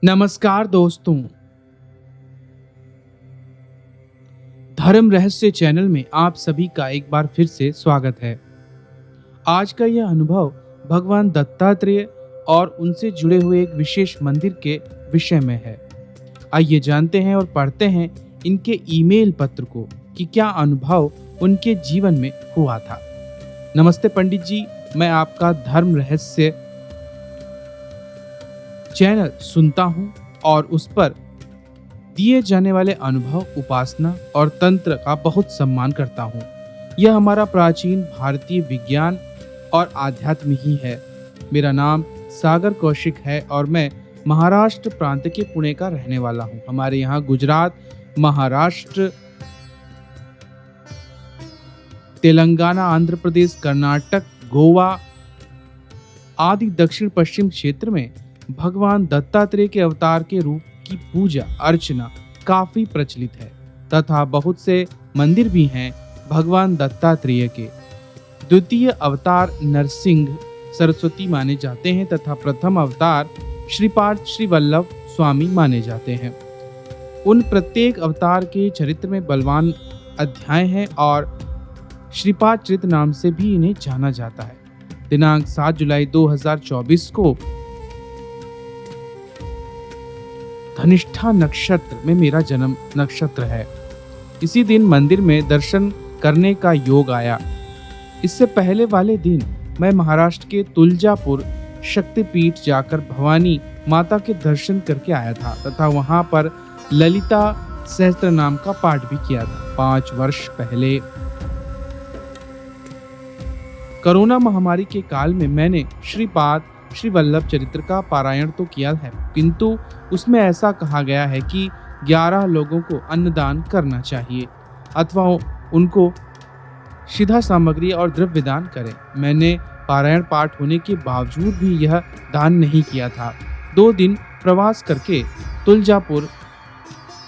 नमस्कार दोस्तों। धर्म रहस्य चैनल में आप सभी का एक बार फिर से स्वागत है। आज का यह अनुभव भगवान दत्तात्रेय और उनसे जुड़े हुए एक विशेष मंदिर के विषय में है। आइए जानते हैं और पढ़ते हैं इनके ईमेल पत्र को कि क्या अनुभव उनके जीवन में हुआ था। नमस्ते पंडित जी, मैं आपका धर्म रहस्य चैनल सुनता हूँ और उस पर दिए जाने वाले अनुभव, उपासना और तंत्र का बहुत सम्मान करता हूँ। यह हमारा प्राचीन भारतीय विज्ञान और आध्यात्म ही है। मेरा नाम सागर कौशिक है और मैं महाराष्ट्र प्रांत के पुणे का रहने वाला हूँ। हमारे यहाँ गुजरात, महाराष्ट्र, तेलंगाना, आंध्र प्रदेश, कर्नाटक, गोवा आदि दक्षिण पश्चिम क्षेत्र में भगवान दत्तात्रेय के अवतार के रूप की पूजा अर्चना काफी प्रचलित है तथा बहुत से मंदिर भी हैं भगवान दत्तात्रेय के। द्वितीय अवतार नरसिंह सरस्वती माने जाते हैं तथा प्रथम अवतार श्रीपाद श्री वल्लभ स्वामी माने जाते हैं। उन प्रत्येक अवतार के चरित्र में बलवान अध्याय हैं और श्रीपाद चरित्र नाम से भी इन्हें जाना जाता है। दिनांक 7 जुलाई 2024 को धनिष्ठा नक्षत्र में मेरा जन्म नक्षत्र है। इसी दिन मंदिर में दर्शन करने का योग आया। इससे पहले वाले दिन मैं महाराष्ट्र के तुलजापुर शक्तिपीठ जाकर भवानी माता के दर्शन करके आया था तथा वहां पर ललिता सहस्त्र नाम का पाठ भी किया था। 5 वर्ष पहले कोरोना महामारी के काल में मैंने श्रीपाद श्री वल्लभ चरित्र का पारायण तो किया है, किंतु उसमें ऐसा कहा गया है कि 11 लोगों को अन्नदान करना चाहिए अथवा उनको सीधा सामग्री और द्रव्य दान करें। मैंने पारायण पाठ होने के बावजूद भी यह दान नहीं किया था। 2 दिन प्रवास करके तुलजापुर,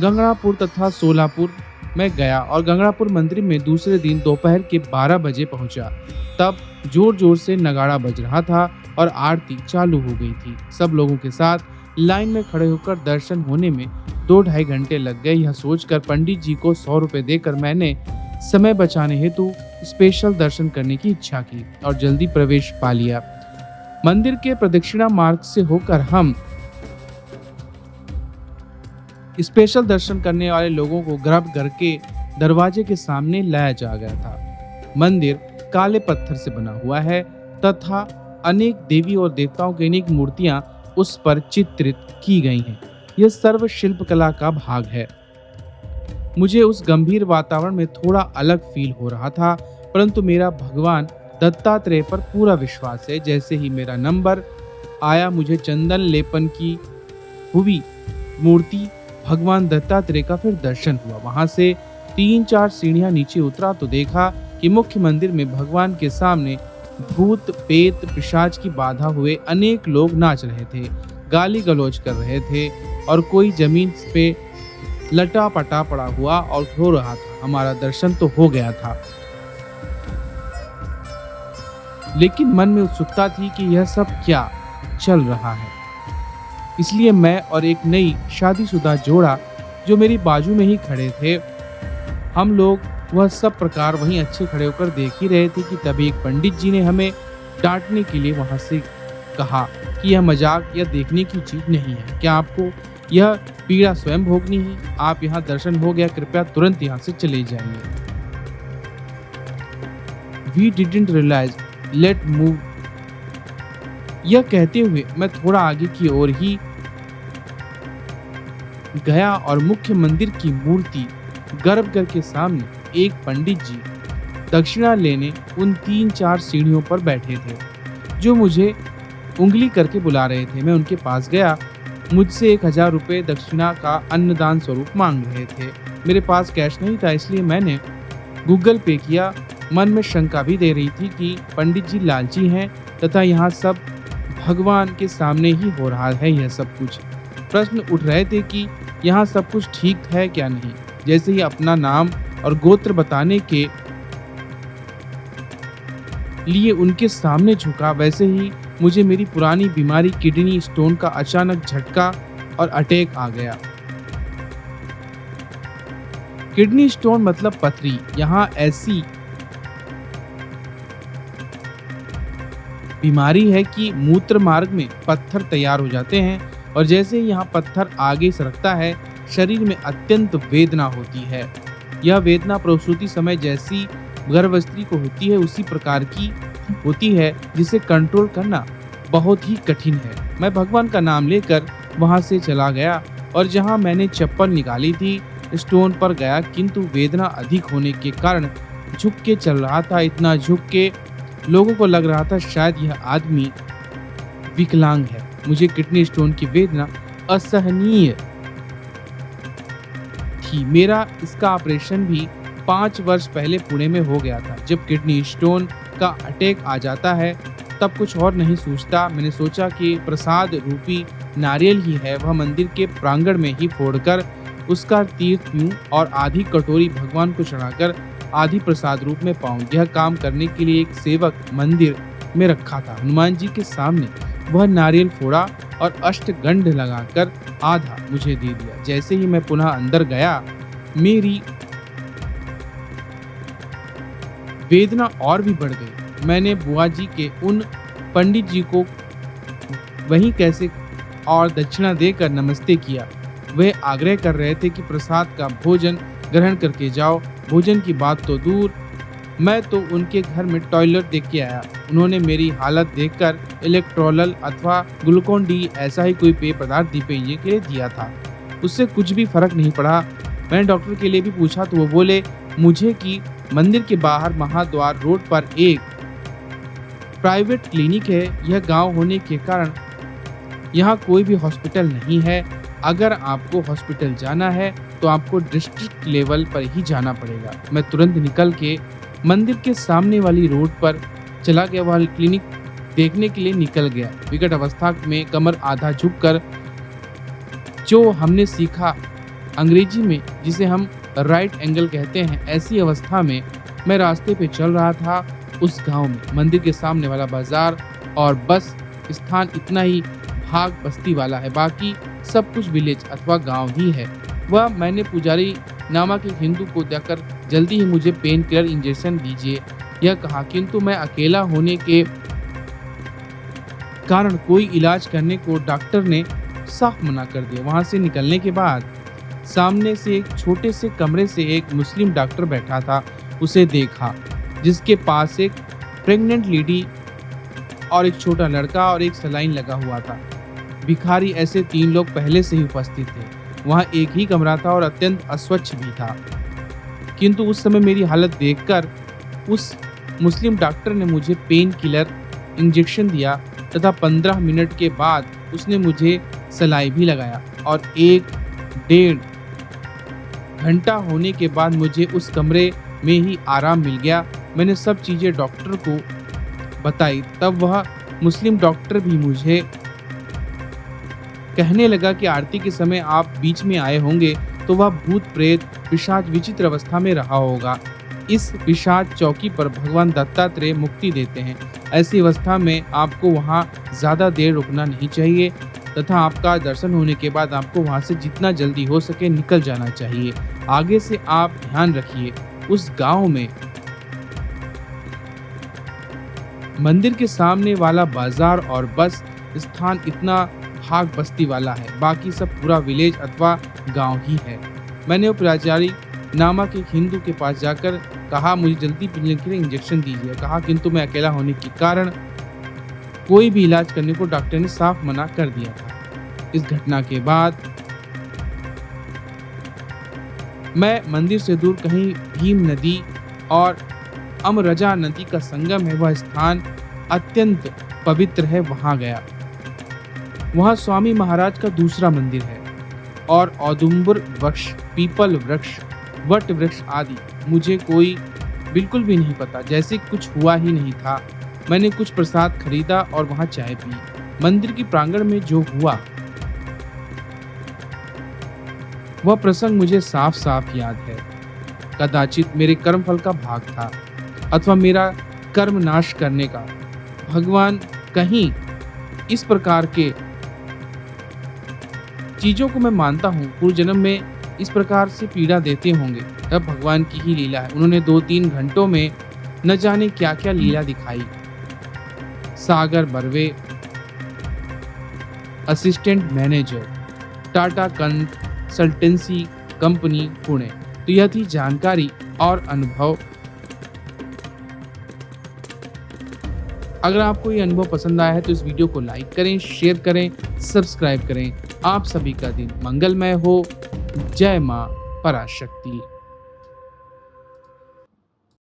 गंगणापुर तथा सोलापुर में गया और गंगणापुर मंदिर में दूसरे दिन दोपहर के 12 बजे पहुंचा। तब जोर जोर से नगाड़ा बज रहा था और आरती चालू हो गई थी। सब लोगों के साथ लाइन में खड़े होकर दर्शन होने में 2-2.5 घंटे लग गए। यह सोचकर पंडित जी को 100 रुपए देकर मैंने समय बचाने हेतु स्पेशल दर्शन करने की इच्छा की और जल्दी प्रवेश पा लिया। मंदिर के प्रदक्षिणा मार्ग से होकर हम स्पेशल दर्शन करने वाले लोगों को गर्भगृह के दरवाजे के सामने लाया जा गया था। मंदिर काले पत्थर से बना हुआ है तथा अनेक देवी और देवताओं की अनेक मूर्तियां उस पर चित्रित की गई हैं। यह सर्व शिल्प कला का भाग है। मुझे उस गंभीर वातावरण में थोड़ा अलग फील हो रहा था, परंतु मेरा भगवान दत्तात्रेय पर पूरा विश्वास है। जैसे ही मेरा नंबर आया, मुझे चंदन लेपन की हुई मूर्ति भगवान दत्तात्रेय का फिर दर्शन हुआ। वहां से 3-4 सीढ़ियां नीचे उतरा तो देखा कि मुख्य मंदिर में भगवान के सामने भूत, पेत, पिशाच की बाधा हुए अनेक लोग नाच रहे थे, गाली गलौज कर रहे थे और कोई जमीन पे लटा पटा पड़ा हुआ और रो रहा था। हमारा दर्शन तो हो गया था, लेकिन मन में उत्सुकता थी कि यह सब क्या चल रहा है। इसलिए मैं और एक नई शादीशुदा जोड़ा जो मेरी बाजू में ही खड़े थे, हम लोग वह सब प्रकार वहीं अच्छे खड़े होकर देख ही रहे थे कि तभी एक पंडित जी ने हमें डांटने के लिए वहां से कहा कि यह मजाक या देखने की चीज नहीं है। क्या आपको यह पीड़ा स्वयं भोगनी है? आप यहाँ दर्शन हो गया, कृपया तुरंत यहाँ से चले जाइए। We didn't realize, let move। यह कहते हुए मैं थोड़ा आगे की ओर ही गया और मुख्य मंदिर की मूर्ति गर्भगृह के सामने एक पंडित जी दक्षिणा लेने उन 3-4 सीढ़ियों पर बैठे थे, जो मुझे उंगली करके बुला रहे थे। मैं उनके पास गया। मुझसे 1000 रुपये दक्षिणा का अन्नदान स्वरूप मांग रहे थे। मेरे पास कैश नहीं था, इसलिए मैंने गूगल पे किया। मन में शंका भी दे रही थी कि पंडित जी लालची हैं तथा यहाँ सब भगवान के सामने ही हो रहा है यह सब कुछ। प्रश्न उठ रहे थे कि यहाँ सब कुछ ठीक है क्या नहीं। जैसे ही अपना नाम और गोत्र बताने के लिए उनके सामने झुका, वैसे ही मुझे मेरी पुरानी बीमारी किडनी स्टोन का अचानक झटका और अटैक आ गया। किडनी स्टोन मतलब पथरी। यहाँ ऐसी बीमारी है कि मूत्र मार्ग में पत्थर तैयार हो जाते हैं और जैसे ही यहाँ पत्थर आगे सरकता है, शरीर में अत्यंत वेदना होती है। यह वेदना प्रसूति समय जैसी गर्भवती को होती है उसी प्रकार की होती है, जिसे कंट्रोल करना बहुत ही कठिन है। मैं भगवान का नाम लेकर वहां से चला गया और जहां मैंने चप्पल निकाली थी स्टोन पर गया, किंतु वेदना अधिक होने के कारण झुक के चल रहा था। इतना झुक के लोगों को लग रहा था शायद यह आदमी विकलांग है। मुझे किडनी स्टोन की वेदना असहनीय थी। मेरा इसका ऑपरेशन भी 5 वर्ष पहले पुणे में हो गया था। जब किडनी स्टोन का अटैक आ जाता है तब कुछ और नहीं सोचता। मैंने सोचा कि प्रसाद रूपी नारियल ही है, वह मंदिर के प्रांगण में ही फोड़कर उसका तीर्थ पीऊं और आधी कटोरी भगवान को चढ़ाकर आधी प्रसाद रूप में पाऊं। यह काम करने के लिए एक सेवक मंदिर में रखा था। हनुमान जी के सामने वह नारियल फोड़ा और अष्टगंध लगाकर आधा मुझे दे दिया। जैसे ही मैं पुनः अंदर गया, मेरी वेदना और भी बढ़ गई। मैंने बुआ जी के उन पंडित जी को वहीं कैसे और दक्षिणा देकर नमस्ते किया। वे आग्रह कर रहे थे कि प्रसाद का भोजन ग्रहण करके जाओ। भोजन की बात तो दूर, मैं तो उनके घर में टॉयलेट देख के आया। उन्होंने मेरी हालत देखकर इलेक्ट्रोल अथवा ग्लूकोन डी ऐसा ही कोई पेय पदार्थ दीपेंगे के लिए दिया था। उससे कुछ भी फर्क नहीं पड़ा। मैंने डॉक्टर के लिए भी पूछा तो वो बोले मुझे कि मंदिर के बाहर महाद्वार रोड पर एक प्राइवेट क्लिनिक है। यह गांव होने के कारण यहाँ कोई भी हॉस्पिटल नहीं है। अगर आपको हॉस्पिटल जाना है तो आपको डिस्ट्रिक्ट लेवल पर ही जाना पड़ेगा। मैं तुरंत निकल के मंदिर के सामने वाली रोड पर चला गया। वह क्लिनिक देखने के लिए निकल गया। विकट अवस्था में कमर आधा झुककर जो हमने सीखा अंग्रेजी में, जिसे हम राइट एंगल कहते हैं, ऐसी अवस्था में मैं रास्ते पे चल रहा था। उस गांव में मंदिर के सामने वाला बाजार और बस स्थान इतना ही भाग बस्ती वाला है, बाकी सब कुछ विलेज अथवा गांव ही है। वह मैंने पुजारी नामक एक हिंदू को देकर जल्दी ही मुझे पेन किलर इंजेक्शन दीजिए यह कहा, किंतु मैं अकेला होने के कारण कोई इलाज करने को डॉक्टर ने साफ मना कर दिया। वहां से निकलने के बाद सामने से एक छोटे से कमरे से एक मुस्लिम डॉक्टर बैठा था। उसे देखा, जिसके पास एक प्रेग्नेंट लेडी और एक छोटा लड़का और एक सलाइन लगा हुआ था। भिखारी ऐसे 3 लोग पहले से ही उपस्थित थे। वहां एक ही कमरा था और अत्यंत अस्वच्छ भी था, किंतु उस समय मेरी हालत देखकर उस मुस्लिम डॉक्टर ने मुझे पेन किलर इंजेक्शन दिया तथा 15 मिनट के बाद उसने मुझे सलाई भी लगाया और 1-1.5 घंटा होने के बाद मुझे उस कमरे में ही आराम मिल गया। मैंने सब चीजें डॉक्टर को बताई। तब वह मुस्लिम डॉक्टर भी मुझे कहने लगा कि आरती के समय आप बीच में आए होंगे तो वह भूत प्रेत पिशाच विचित्र अवस्था में रहा होगा। इस पिशाच चौकी पर भगवान दत्तात्रेय मुक्ति देते हैं। ऐसी अवस्था में आपको वहां ज्यादा देर रुकना नहीं चाहिए तथा आपका दर्शन होने के बाद आपको वहां से जितना जल्दी हो सके निकल जाना चाहिए। आगे से आप ध्यान रखिए, उस गांव में मंदिर के सामने वाला बाजार और बस स्थान इतना भाग बस्ती वाला है, बाकी सब पूरा विलेज अथवा गांव ही है। मैंने वो प्राचार्य नामक एक हिंदू के पास जाकर कहा मुझे जल्दी पीने के लिए इंजेक्शन दीजिए कहा, किंतु मैं अकेला होने के कारण कोई भी इलाज करने को डॉक्टर ने साफ मना कर दिया था। इस घटना के बाद मैं मंदिर से दूर कहीं भीम नदी और अमरजा नदी का संगम है, वह स्थान अत्यंत पवित्र है, वहां गया। वहां स्वामी महाराज का दूसरा मंदिर है और औदुंबर वृक्ष, पीपल वृक्ष, वट वृक्ष आदि मुझे कोई बिल्कुल भी नहीं पता, जैसे कुछ हुआ ही नहीं था। मैंने कुछ प्रसाद खरीदा और वहां चाय पी। मंदिर की प्रांगण में जो हुआ वह प्रसंग मुझे साफ साफ याद है। कदाचित मेरे कर्मफल का भाग था अथवा मेरा कर्म नाश करने का। भगवान कहीं इस प्रकार के चीज़ों को मैं मानता हूँ पूर्व जन्म में इस प्रकार से पीड़ा देते होंगे, तब भगवान की ही लीला है। उन्होंने 2-3 घंटों में न जाने क्या क्या लीला दिखाई। Sagar Barve, assistant manager, Tata Consultancy company Pune. तो यह थी जानकारी और अनुभव। अगर आपको ये अनुभव पसंद आया है तो इस वीडियो को लाइक करें, शेयर करें, सब्सक्राइब करें। आप सभी का दिन मंगलमय हो। जय मां पराशक्ति।